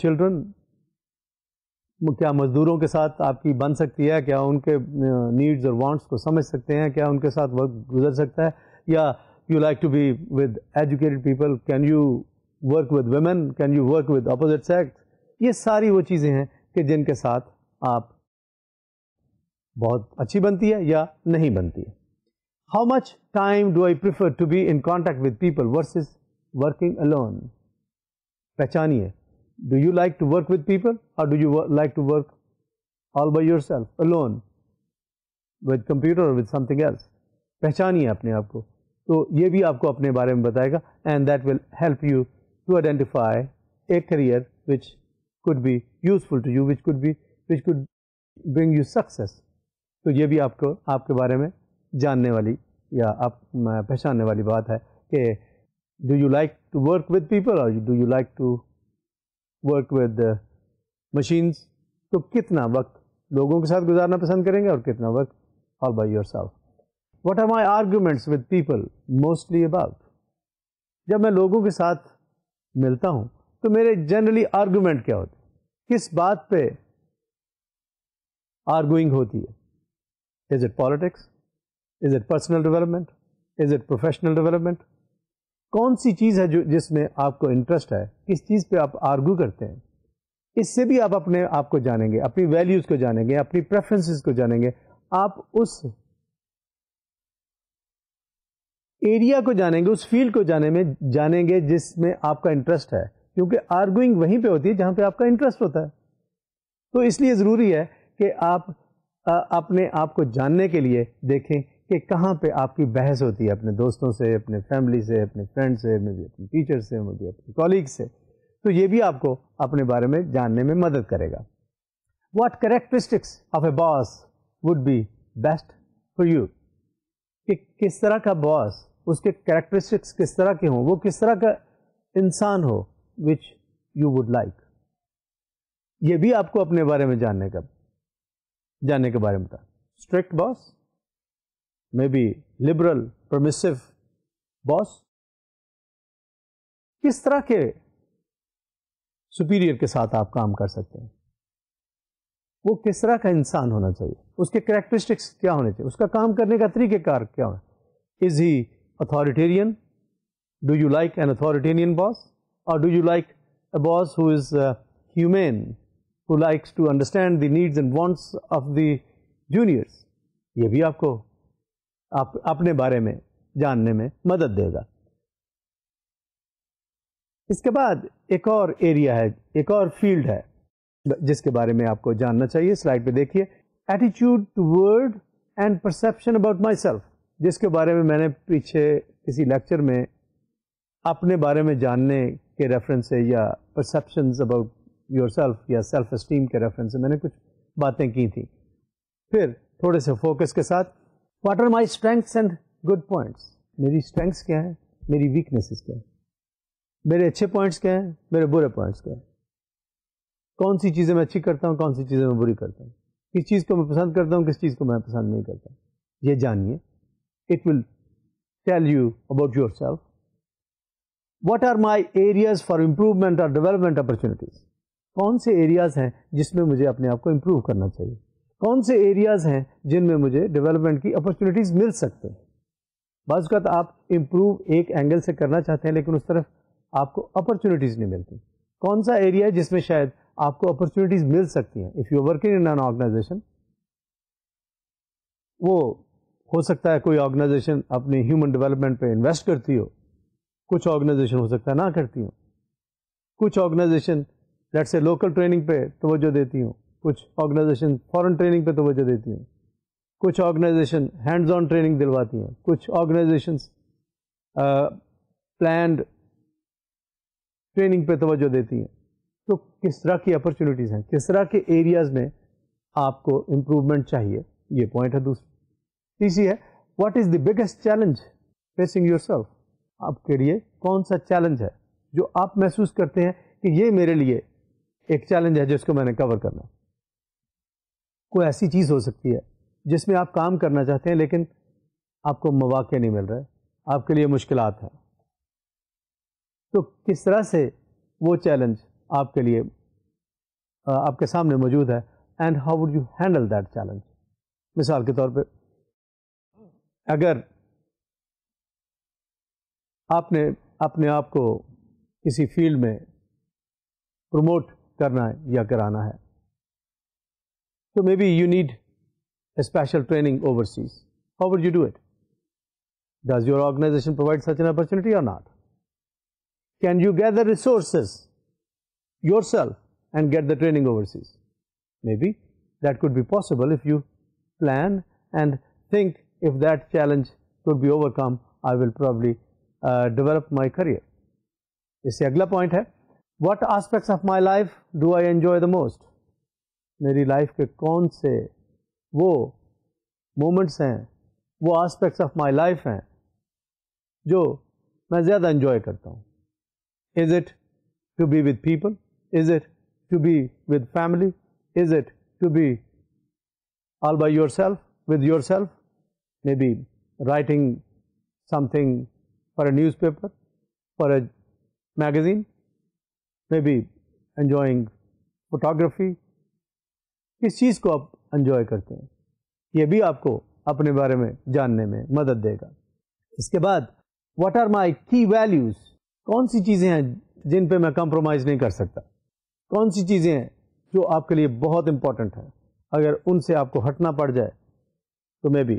children? کیا مزدوروں کے ساتھ آپ کی بن سکتی ہے؟ کیا ان کے نیڈز اور وانٹس کو سمجھ سکتے ہیں؟ کیا ان کے ساتھ وقت گزر سکتا ہے؟ یا you like to be with educated people? Can you work with women? Can you work with opposite sex? یہ ساری وہ چیزیں ہیں کہ جن کے ساتھ آپ بہت اچھی بنتی ہے یا نہیں بنتی ہے. How much time do I prefer to be in contact with people versus working alone? پہچانیے. Do you like to work with people or do you like to work all by yourself, alone, with computer or with something else? پہچانیے اپنے آپ کو. تو یہ بھی آپ کو اپنے بارے میں بتائے گا, and that will help you to identify a career which could be useful to you, which could bring you success. تو یہ بھی آپ کو آپ کے بارے میں جاننے والی یا آپ پہچاننے والی بات ہے کہ do you like to work with people or do you like to work with machines? تو کتنا وقت لوگوں کے ساتھ گزارنا پسند کریں گے اور کتنا وقت all by yourself. What are my arguments with people mostly about? جب میں لوگوں کے ساتھ ملتا ہوں تو میرے جنرلی آرگومنٹ کیا ہوتے ہیں؟ کس بات پہ آرگوئنگ ہوتی ہے؟ Is it politics? Is it personal development? Is it professional development? کون سی چیز ہے جس میں آپ کو انٹرسٹ ہے؟ کس چیز پہ آپ آرگو کرتے ہیں؟ اس سے بھی آپ اپنے آپ کو جانیں گے, اپنی ویلیوز کو جانیں گے, اپنی پریفرنسز کو جانیں گے. آپ اس ایریا کو جانیں گے, اس فیلڈ کو جانیں گے جس میں آپ کا انٹرسٹ ہے, کیونکہ آرگوئنگ وہیں پہ ہوتی ہے جہاں پہ آپ کا انٹرسٹ ہوتا ہے. تو اس لیے ضروری ہے کہ آپ اپنے آپ کو جاننے کے لیے دیکھیں کہ کہاں پہ آپ کی بحث ہوتی ہے اپنے دوستوں سے, اپنے فیملی سے, اپنے فرینڈ سے, میں بھی اپنے ٹیچر سے, میں بھی اپنے کولیگ سے. تو یہ بھی آپ کو اپنے بارے میں جاننے میں مدد کرے گا. What characteristics of a boss would be best for you, کہ کس طرح کا باس, اس کے کریکٹرسٹکس کس طرح کے ہوں, وہ کس طرح کا انسان ہو, وچ یو وڈ لائک. یہ بھی آپ کو اپنے بارے میں جاننے کے بارے میں بتا. Strict boss, may be liberal permissive boss, کس طرح کے سپیریئر کے ساتھ آپ کام کر سکتے ہیں, وہ کس طرح کا انسان ہونا چاہیے, اس کے کریکٹرسٹکس کیا ہونے چاہیے, اس کا کام کرنے کا طریقہ کار کیا ہونا. Is he authoritarian, do you like an authoritarian boss, اور do you like a boss who is human, who likes to understand the needs and wants of the juniors. یہ بھی آپ کو اپنے بارے میں جاننے میں مدد دے گا. اس کے بعد ایک اور ایریا ہے, ایک اور فیلڈ ہے جس کے بارے میں آپ کو جاننا چاہیے. سلائڈ پہ دیکھیے, attitude toward and perception about my self, جس کے بارے میں نے پیچھے کسی لیکچر میں اپنے بارے میں جاننے کے ریفرنس سے یا پرسیپشنز اباؤٹ یور سیلف یا سیلف اسٹیم کے ریفرنس سے میں نے کچھ باتیں کی تھیں. پھر تھوڑے سے فوکس کے ساتھ, what are my strengths and good points, میری اسٹرینگس کیا ہیں, میری ویکنیسز کیا ہیں, میرے اچھے پوائنٹس کیا ہیں, میرے برے پوائنٹس کیا ہیں, کون سی چیزیں میں اچھی کرتا ہوں, کون سی چیزیں میں بری کرتا ہوں, کس چیز کو میں پسند کرتا ہوں, کس چیز کو میں پسند نہیں کرتا. یہ جانیے, it will tell you about yourself. What are my areas for improvement اور ڈیولپمنٹ اپرچونیٹیز, کون سے ایریاز ہیں جس میں مجھے اپنے آپ کو امپروو کرنا چاہیے, کون سے ایریاز ہیں جن میں مجھے ڈیولپمنٹ کی اپرچونیٹیز مل سکتے ہیں. بعض اوقات آپ امپروو ایک اینگل سے کرنا چاہتے ہیں لیکن اس طرف آپ کو اپرچونیٹیز نہیں ملتی. کون سا ایریا ہے جس میں شاید آپ کو اپرچونیٹیز مل سکتی ہیں. If you working in an organization, وہ ہو سکتا ہے کوئی آرگنائزیشن اپنے ہیومن ڈیولپمنٹ پہ انویسٹ کرتی ہو, کچھ آرگنائزیشن ہو سکتا ہے نہ کرتی ہوں, کچھ آرگنائزیشن لیٹ سے لوکل ٹریننگ پہ توجہ دیتی ہوں, کچھ آرگنائزیشن فورن ٹریننگ پہ توجہ دیتی ہوں, کچھ آرگنائزیشن ہینڈز آن ٹریننگ دلواتی ہیں, کچھ آرگنائزیشنس پلانڈ ٹریننگ پہ توجہ دیتی ہیں. تو کس طرح کی اپرچونیٹیز ہیں, کس طرح کے ایریاز میں آپ کو امپروومنٹ چاہیے, یہ پوائنٹ ہے دوسری. تیسری ہے, what is the biggest challenge facing your self, آپ کے لیے کون سا چیلنج ہے جو آپ محسوس کرتے ہیں کہ یہ میرے لیے ایک چیلنج ہے جس کو میں نے کور کرنا. کوئی ایسی چیز ہو سکتی ہے جس میں آپ کام کرنا چاہتے ہیں لیکن آپ کو مواقع نہیں مل رہے, آپ کے لیے مشکلات ہیں. تو کس طرح سے وہ چیلنج آپ کے لیے آپ کے سامنے موجود ہے, and how would you handle that challenge. مثال کے طور پہ, اگر آپ نے اپنے آپ کو کسی فیلڈ میں پروموٹ کرنا ہے یا کرانا ہے, تو maybe you need a special training overseas. How would you do it? Does your organisation provide such an opportunity or not? Can you gather resources yourself and get the training overseas? Maybe that could be possible if you plan and think of that challenge could be overcome, I will probably develop my career. اس سے اگلا point ہے, what aspects of my life do I enjoy the most. میری life کے کون سے وہ moments ہیں, وہ آسپیکٹس آف مائی لائف ہیں جو میں زیادہ انجوائے کرتا ہوں. Is it to be with people, is it to be with family, is it to be all by yourself, with yourself, maybe writing something for a newspaper, for a magazine, maybe enjoying photography. کس چیز کو آپ enjoy کرتے ہیں, یہ بھی آپ کو اپنے بارے میں جاننے میں مدد دے گا. اس کے بعد, what are my key values, کون سی چیزیں ہیں جن پہ میں کمپرومائز نہیں کر سکتا, کون سی چیزیں ہیں جو آپ کے لیے بہت امپورٹنٹ ہیں, اگر ان سے آپ کو ہٹنا پڑ جائے تو maybe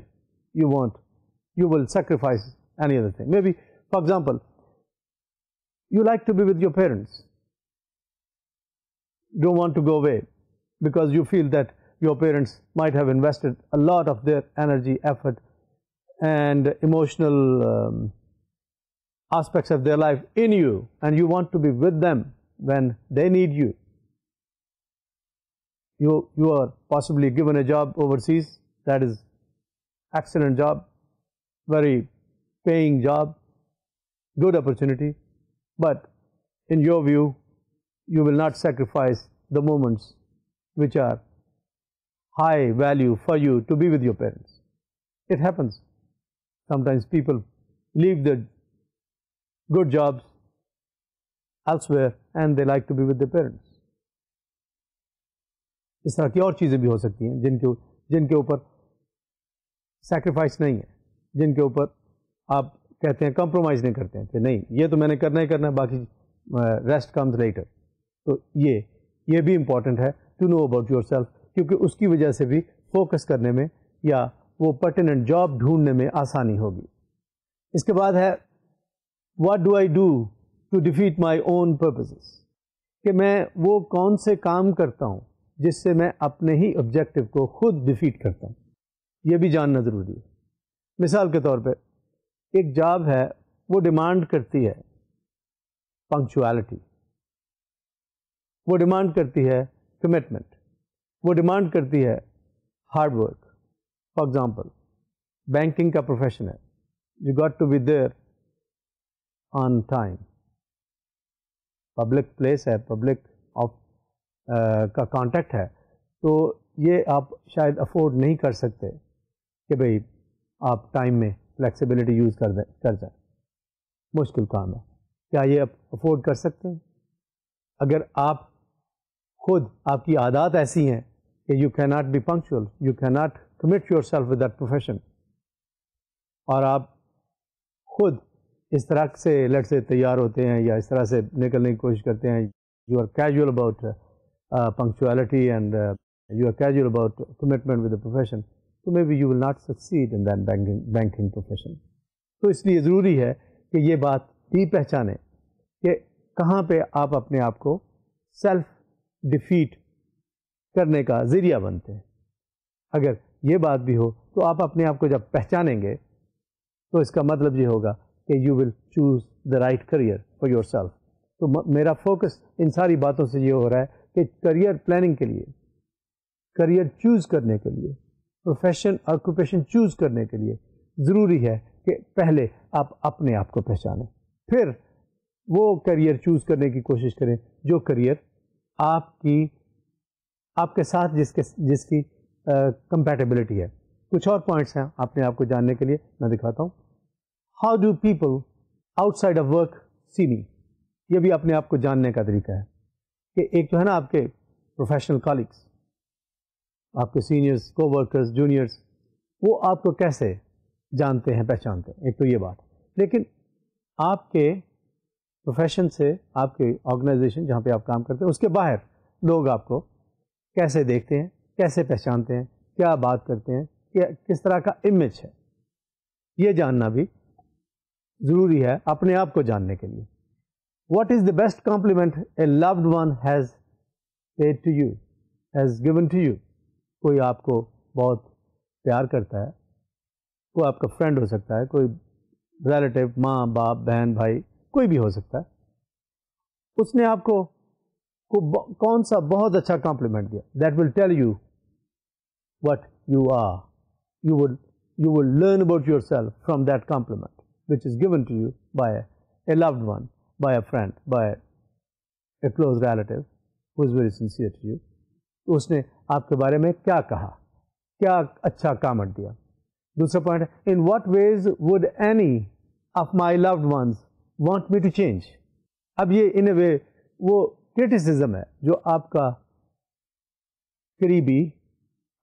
you will sacrifice any other thing. Maybe, for example, you like to be with your parents, don't want to go away because you feel that your parents might have invested a lot of their energy, effort and emotional aspects of their life in you, and you want to be with them when they need you. You are possibly given a job overseas, that is excellent job, very paying job, good opportunity, but in your view you will not sacrifice the moments which are high value for you to be with your parents. It happens. Sometimes people leave their good jobs elsewhere and they like to be with their parents. اس طرح کی اور چیزیں بھی ہو سکتی ہیں جن کے اوپر سیکریفائس نہیں ہے, جن کے اوپر آپ کہتے ہیں کمپرومائز نہیں کرتے ہیں کہ نہیں یہ تو میں نے کرنا ہی کرنا ہے, باقی ریسٹ کمز لیٹر. تو یہ بھی امپورٹنٹ ہے to know about yourself, کیونکہ اس کی وجہ سے بھی فوکس کرنے میں یا وہ پرٹیننٹ جاب ڈھونڈنے میں آسانی ہوگی. اس کے بعد ہے what do I do to defeat my own purposes, کہ میں وہ کون سے کام کرتا ہوں جس سے میں اپنے ہی آبجیکٹو کو خود ڈیفیٹ کرتا ہوں. یہ بھی جاننا ضروری ہے. مثال کے طور پہ ایک جاب ہے, وہ ڈیمانڈ کرتی ہے پنکچوالٹی, وہ ڈیمانڈ کرتی ہے کمٹمنٹ, وہ ڈیمانڈ کرتی ہے hard work. For example banking کا پروفیشن ہے, you got to be there on time. Public place ہے, پبلک کا کانٹیکٹ ہے, تو یہ آپ شاید افورڈ نہیں کر سکتے کہ بھئی آپ ٹائم میں فلیکسیبلٹی یوز کر جائیں. مشکل کام ہے. کیا یہ آپ افورڈ کر سکتے ہیں؟ اگر آپ خود آپ کی عادات ایسی ہیں کہ یو کی ناٹ بی پنکچوئل, یو کی not commit your self with that profession, اور آپ خود اس طرح سے لٹ سے تیار ہوتے ہیں یا اس طرح سے نکلنے کی کوشش کرتے ہیں, you are casual about punctuality and you are casual about commitment with the profession, so maybe you will not succeed in that banking profession. تو اس لیے ضروری ہے کہ یہ بات بھی پہچانیں کہ کہاں پہ آپ اپنے آپ کو سیلف ڈیفیٹ کرنے کا ذریعہ بنتے ہیں. اگر یہ بات بھی ہو تو آپ اپنے آپ کو جب پہچانیں گے تو اس کا مطلب یہ ہوگا کہ you will choose the right career for your self. تو میرا فوکس ان ساری باتوں سے یہ ہو رہا ہے کہ کریئر پلاننگ کے لیے, کریئر چوز کرنے کے لیے, پروفیشن اور آکوپیشن چوز کرنے کے لیے ضروری ہے کہ پہلے آپ اپنے آپ کو پہچانیں, پھر وہ کریئر چوز کرنے کی کوشش کریں جو کریئر آپ کے ساتھ جس کی کمپیٹیبلٹی ہے. کچھ اور پوائنٹس ہیں اپنے آپ کو جاننے کے لیے, میں دکھاتا ہوں. How do people outside of work see me, یہ بھی اپنے آپ کو جاننے کا طریقہ ہے کہ ایک تو ہے نا آپ کے پروفیشنل کالیگس, آپ کے سینئرس, کو ورکرز, جونیئرس, وہ آپ کو کیسے جانتے ہیں, پہچانتے ہیں. ایک تو یہ بات. لیکن آپ کے پروفیشن سے, آپ کے آرگنائزیشن جہاں پہ آپ کام کرتے ہیں, اس کے باہر لوگ آپ کو کیسے دیکھتے ہیں, کیسے پہچانتے ہیں, کیا بات کرتے ہیں, کس طرح کا امیج ہے, یہ جاننا بھی ضروری ہے اپنے آپ کو جاننے کے لیے. What is the best compliment a loved one has paid to you, has given to you? کوئی آپ کو بہت پیار کرتا ہے, کوئی آپ کا فرینڈ ہو سکتا ہے, کوئی ریلیٹیو, ماں باپ بہن بھائی, کوئی بھی ہو سکتا ہے. اس نے آپ کو کون سا بہت اچھا کمپلیمنٹ دیا, that will tell you what you are. You will learn about yourself from that compliment which is given to you by a loved one, by a friend, by a close relative who is very sincere to you. تو اس نے آپ کے بارے میں کیا کہا, کیا اچھا کامنٹ دیا. دوسرا پوائنٹ ہے in what ways would any of my loved ones want me to change. اب یہ in a way وہ criticism ہے جو آپ کا قریبی,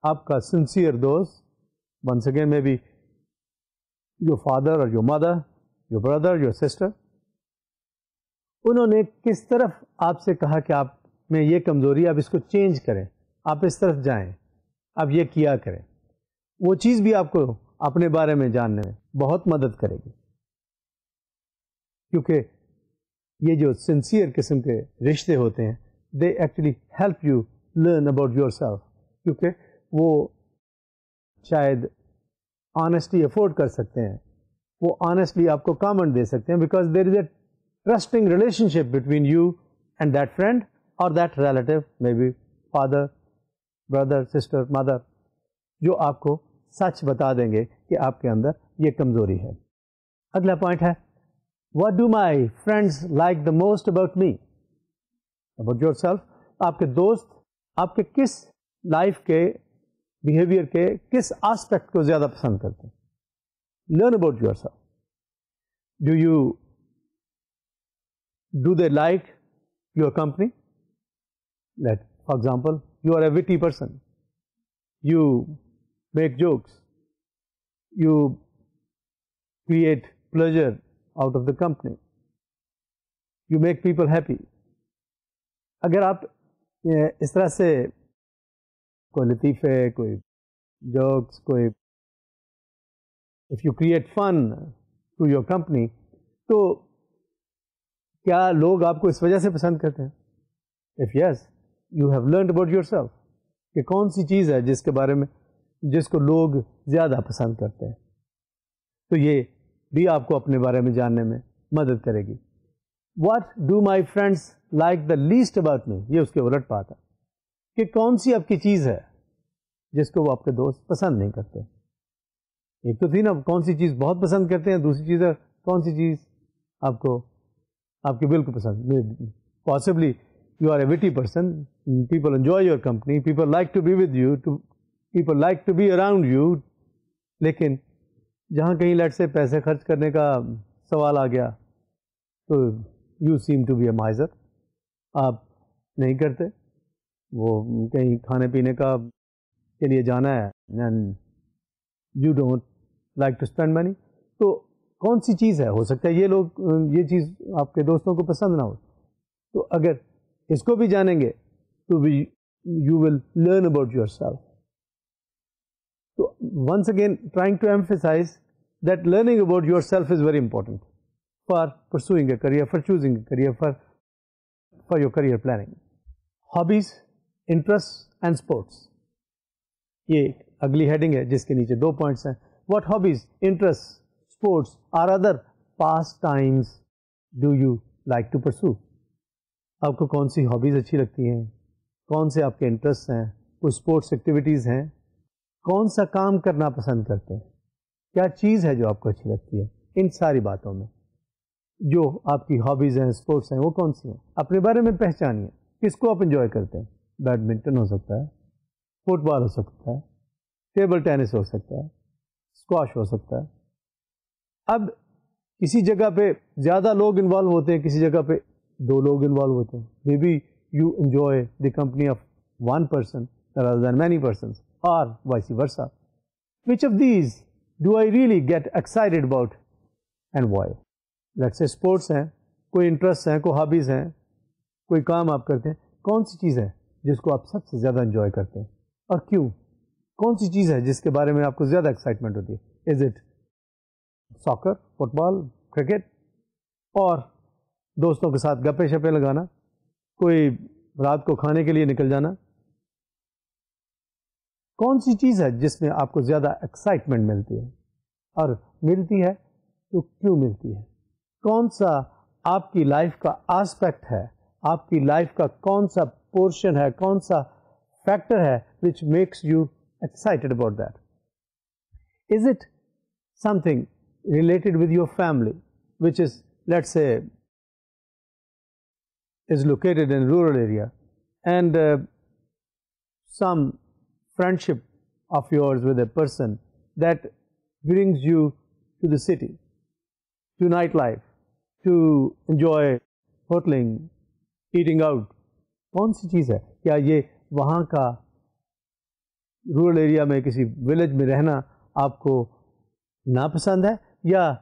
آپ کا sincere دوست, once again maybe your father or your mother, your brother, your sister, انہوں نے کس طرف آپ سے کہا کہ آپ میں یہ کمزوری ہے, آپ اس کو چینج کریں, آپ اس طرف جائیں, آپ یہ کیا کریں. وہ چیز بھی آپ کو اپنے بارے میں جاننے میں بہت مدد کرے گی, کیونکہ یہ جو سنسیئر قسم کے رشتے ہوتے ہیں they actually help you learn about yourself, کیونکہ وہ شاید آنیسٹلی افورڈ کر سکتے ہیں, وہ آنیسٹلی آپ کو کامنٹ دے سکتے ہیں, because there is a trusting relationship between you and that friend or that relative, maybe father, brother, sister, mother, جو آپ کو سچ بتا دیں گے کہ آپ کے اندر یہ کمزوری ہے. اگلا پوائنٹ ہے, what do my friends like the most about me, about your self. آپ کے دوست آپ کے کس لائف کے بیہیویئر کے کس آسپیکٹ کو زیادہ پسند کرتے ہیں. Learn about yourself. Do they like your company. For example, you are a witty person, you make jokes, you create pleasure out of the company, you make people happy. اگر آپ اس طرح سے کوئی لطیفے, کوئی جوکس, کوئی if you create fun to your company, تو کیا لوگ آپ کو اس وجہ سے پسند کرتے ہیں؟ if yes, you have learned about yourself, کہ کون سی چیز ہے جس کے بارے میں جس کو لوگ زیادہ پسند کرتے ہیں. تو یہ بھی آپ کو اپنے بارے میں جاننے میں مدد کرے گی. What do my friends like the least about me, یہ اس کے الٹ بات ہے کہ کون سی آپ کی چیز ہے جس کو وہ آپ کے دوست پسند نہیں کرتے. ایک تو تھی نا کون سی چیز بہت پسند کرتے ہیں, دوسری چیز ہے کون سی چیز آپ کی بالکل پسند. Possibly you are a witty person, people enjoy your company, people like to be with you, people like to be around you, لیکن جہاں کہیں لٹ سے پیسے خرچ کرنے کا سوال آ گیا تو you seem to be a miser, آپ نہیں کرتے. وہ کہیں کھانے پینے کا کے لیے جانا ہے and you don't like to spend money. تو کون سی چیز ہے, ہو سکتا ہے یہ چیز آپ کے دوستوں کو پسند نہ ہو. تو اگر اس کو بھی جانیں گے تو you will learn about your self. So once again, trying to emphasize that learning about yourself is very important for pursuing a career, for choosing a career, for your career planning. Hobbies, interests and sports. یہ اگلی heading ہے جس کے نیچے 2 points ہیں. What hobbies, interests, sports or other pastimes do you like to pursue? آپ کو کون سی ہابیز اچھی لگتی ہیں, کون سے آپ کے انٹرسٹ ہیں, کوئی اسپورٹس ایکٹیویٹیز ہیں, کون سا کام کرنا پسند کرتے ہیں, کیا چیز ہے جو آپ کو اچھی لگتی ہے. ان ساری باتوں میں جو آپ کی ہابیز ہیں, اسپورٹس ہیں, وہ کون سی ہیں, اپنے بارے میں پہچانیے. کس کو آپ انجوائے کرتے ہیں. بیڈمنٹن ہو سکتا ہے, فٹ بال ہو سکتا ہے, ٹیبل ٹینس ہو سکتا ہے, اسکواش ہو سکتا ہے. اب کسی جگہ پہ زیادہ لوگ انوالو ہوتے ہیں, کسی جگہ پہ 2 لوگ انوالو ہوتے ہیں. Maybe you enjoy the company of 1 person rather than many persons, or vice versa. Which of these do I really get excited about and why? Let's say sports ہیں, کوئی انٹرسٹ ہیں, کوئی hobbies ہیں, کوئی کام آپ کرتے ہیں. کون سی چیز ہے جس کو آپ سب سے زیادہ انجوائے کرتے ہیں اور کیوں؟ کون سی چیز ہے جس کے بارے میں آپ کو زیادہ ایکسائٹمنٹ ہوتی ہے؟ Is it soccer, football, cricket, اور دوستوں کے ساتھ گپے شپے لگانا, کوئی رات کو کھانے کے لیے نکل جانا؟ کون سی چیز ہے جس میں آپ کو زیادہ ایکسائٹمنٹ ملتی ہے, اور ملتی ہے تو کیوں ملتی ہے؟ کون سا آپ کی لائف کا آسپیکٹ ہے, آپ کی لائف کا کون سا پورشن ہے, کون سا فیکٹر ہے which makes you excited about that? Is it something related with your family which is, let's say, is located in rural area, and some friendship of yours with a person that brings you to the city, to nightlife, to enjoy hoteling, eating out? کون سی چیز ہے؟ کیا یہ وہاں کا rural area میں کسی village میں رہنا آپ کو ناپسند ہے, یا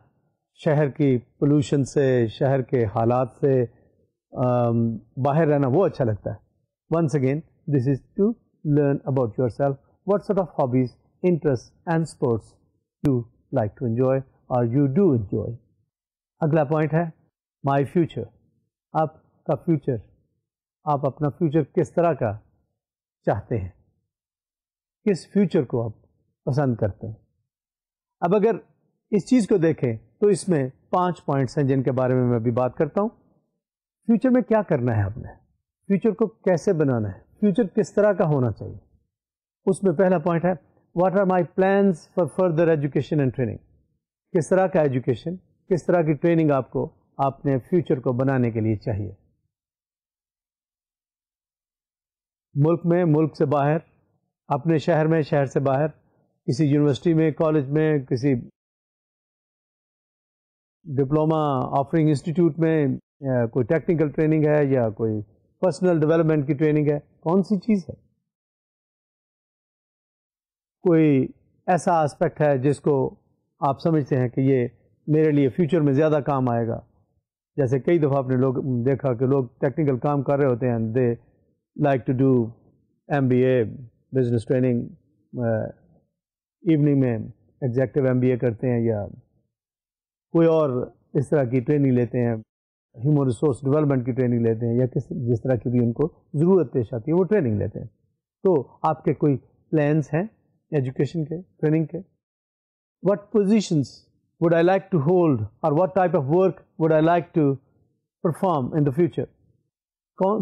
شہر کی پولوشن سے, شہر کے حالات سے باہر رہنا وہ اچھا لگتا ہے؟ Once again this is to learn about yourself. What sort of hobbies, interests and sports you like to enjoy or you do enjoy? اگلا پوائنٹ ہے my future. آپ کا فیوچر, آپ اپنا فیوچر کس طرح کا چاہتے ہیں, کس فیوچر کو آپ پسند کرتے ہیں؟ اب اگر اس چیز کو دیکھیں تو اس میں 5 پوائنٹس ہیں جن کے بارے میں ابھی بات کرتا ہوں. فیوچر میں کیا کرنا ہے، ہم نے فیوچر کو کیسے بنانا ہے، فیوچر کس طرح کا ہونا چاہیے. اس میں پہلا پوائنٹ ہے what are my plans for further education and training. کس طرح کا ایجوکیشن، کس طرح کی ٹریننگ آپ کو اپنے فیوچر کو بنانے کے لیے چاہیے. ملک میں، ملک سے باہر، اپنے شہر میں، شہر سے باہر، کسی یونیورسٹی میں، کالج میں، کسی ڈپلوما آفرنگ انسٹیٹیوٹ میں، یا کوئی ٹیکنیکل ٹریننگ ہے یا کوئی پرسنل ڈیولپمنٹ کی ٹریننگ ہے. کون سی چیز ہے؟ کوئی ایسا آسپیکٹ ہے جس کو آپ سمجھتے ہیں کہ یہ میرے لیے فیوچر میں زیادہ کام آئے گا. جیسے کئی دفعہ آپ نے لوگ دیکھا کہ لوگ ٹیکنیکل کام کر رہے ہوتے ہیں، they like to do MBA business training, evening میں ایگزیکٹو MBA کرتے ہیں یا کوئی اور اس طرح کی ٹریننگ لیتے ہیں، ہیومن ریسورس ڈیولپمنٹ کی ٹریننگ لیتے ہیں، یا جس طرح کی بھی ان کو ضرورت پیش آتی ہے وہ ٹریننگ لیتے ہیں. تو آپ کے کوئی پلانس ہیں ایجوکیشن کے، ٹریننگ کے؟ What positions would I like to hold or what type of work would I like to perform in the future.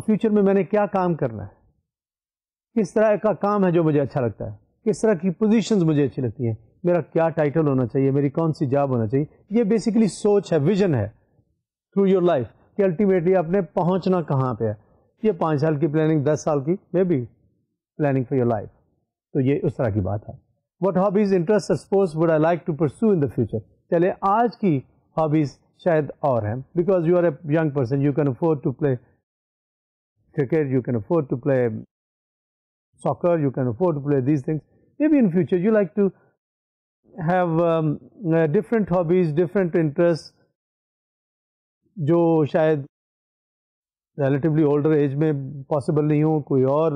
Future میں نے کیا کام کرنا ہے، کس طرح کا کام ہے جو مجھے اچھا لگتا ہے، کس طرح کی پوزیشنز مجھے اچھی لگتی ہیں، میرا کیا ٹائٹل ہونا چاہیے، میری کون سی جاب ہونا چاہیے. یہ بیسیکلی سوچ ہے، ویژن ہے تھرو یور لائف کہ الٹیمیٹلی آپ نے پہنچنا کہاں پہ ہے. یہ 5 سال کی پلاننگ، 10 سال کی maybe planning for your life. تو یہ اس طرح کی بات ہے. وٹ ہابیز، انٹرسٹ اور sports would I like to pursue in the future. چلے آج کی ہابیز شاید اور ہیں، because you are a young person, you can afford to play cricket, you can afford to play soccer, you can afford to play these things. Maybe in future you like to have different hobbies, different interests جو شاید relatively older age میں possible نہیں ہوں. کوئی اور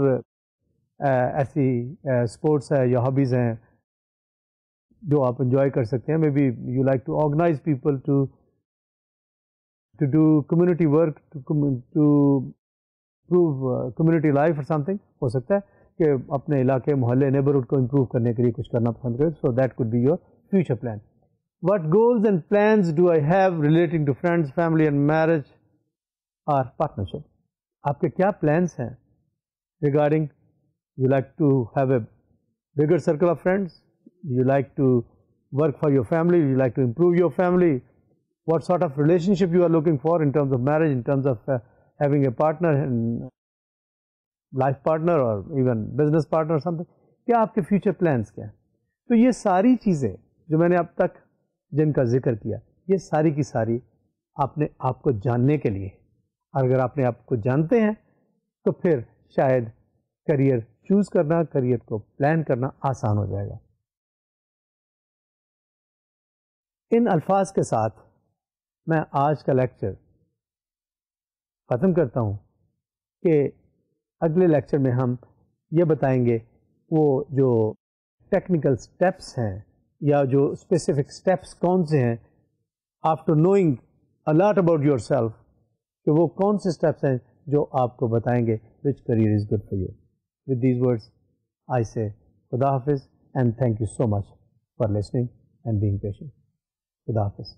ایسی sports ہے یا ہابیز ہیں جو آپ انجوائے کر سکتے ہیں. Maybe you like to organize people to do community work, to improve community life اور سم تھنگ. ہو سکتا ہے کہ اپنے علاقے، محلے، نیبرہڈ کو امپروو کرنے کے لیے کچھ کرنا پسند کریں. So that could be your future plan. What goals and plans do I have relating to friends, family and marriage or partnership? آپ کے کیا plans ہیں regarding you like to have a bigger circle of friends, you like to work for your family, you like to improve your family, what sort of relationship you are looking for in terms of marriage, in terms of having a partner and life partner or even business partner or something. کیا آپ کے future plans کیا ہیں؟ تو یہ ساری چیزیں جو میں نے اب تک جن کا ذکر کیا، یہ ساری کی ساری آپ نے آپ کو جاننے کے لیے، اگر آپ نے آپ کو جانتے ہیں تو پھر شاید کریئر چوز کرنا، کریئر کو پلان کرنا آسان ہو جائے گا. ان الفاظ کے ساتھ میں آج کا لیکچر ختم کرتا ہوں کہ اگلے لیکچر میں ہم یہ بتائیں گے وہ جو ٹیکنیکل سٹیپس ہیں یا جو اسپیسیفک اسٹیپس کون سے ہیں after knowing a lot about your self, کہ وہ کون سے اسٹیپس ہیں جو آپ کو بتائیں گے which career is good for you. With these words I say خدا حافظ and thank you so much for listening and being patient. خدا حافظ.